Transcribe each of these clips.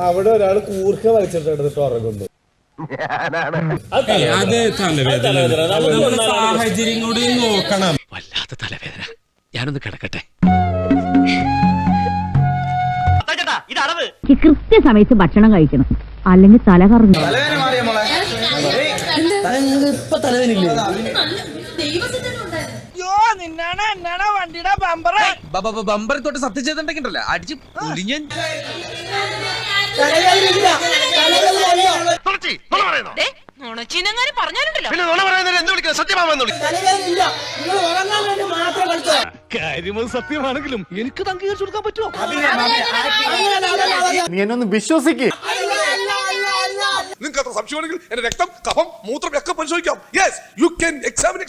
അവിടെ ഒരാൾ കൂർക്ക വലിച്ചിട്ട് ഉറങ്ങുന്നു. സാഹചര്യം കൂടി നോക്കണം. വല്ലാത്ത തലവേദന, ഞാനൊന്ന് കിടക്കട്ടെ. കൃത്യസമയത്ത് ഭക്ഷണം കഴിക്കണം, അല്ലെങ്കിൽ തല കറങ്ങും. ബമ്പർ തൊട്ട് സത്യം ചെയ്തിട്ടുണ്ടല്ലോ അടിച്ച് പുലിഞ്ഞൻ. കാര്യമത് സത്യമാണെങ്കിലും എനിക്ക് അംഗീകരിച്ചു കൊടുക്കാൻ പറ്റുമോ? നീ എന്നെ ഒന്ന് വിശ്വസിക്ക്. നിങ്ങൾക്ക് അത്ര സംശയമാണെങ്കിൽ എന്റെ രക്തം, കഫം, മൂത്രം ഒക്കെ പരിശോധിക്കാം. Yes, you can examine.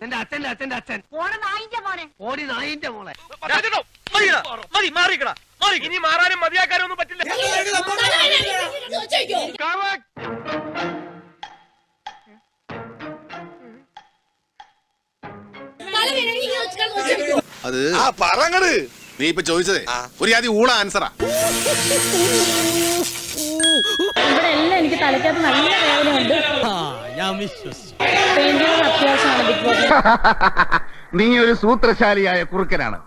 എന്റെ അച്ഛന്റെ അച്ഛൻ ഓടി നായിന്റെ മോളെ. ഇനി മാറാനും മതിയാക്കാനും ഒന്നും പറ്റില്ല. അത് പറങ്ങട് നീ ഇപ്പൊ ചോദിച്ചതേ ഒരു ആദ്യം ഊള ആൻസറാ. ഇവിടെ എല്ലാം എനിക്ക് തലയ്ക്കകത്ത് നല്ല വേദനയുണ്ട്. അത്യാവശ്യമാണ്. നീ ഒരു സൂത്രശാലിയായ കുറുക്കനാണ്.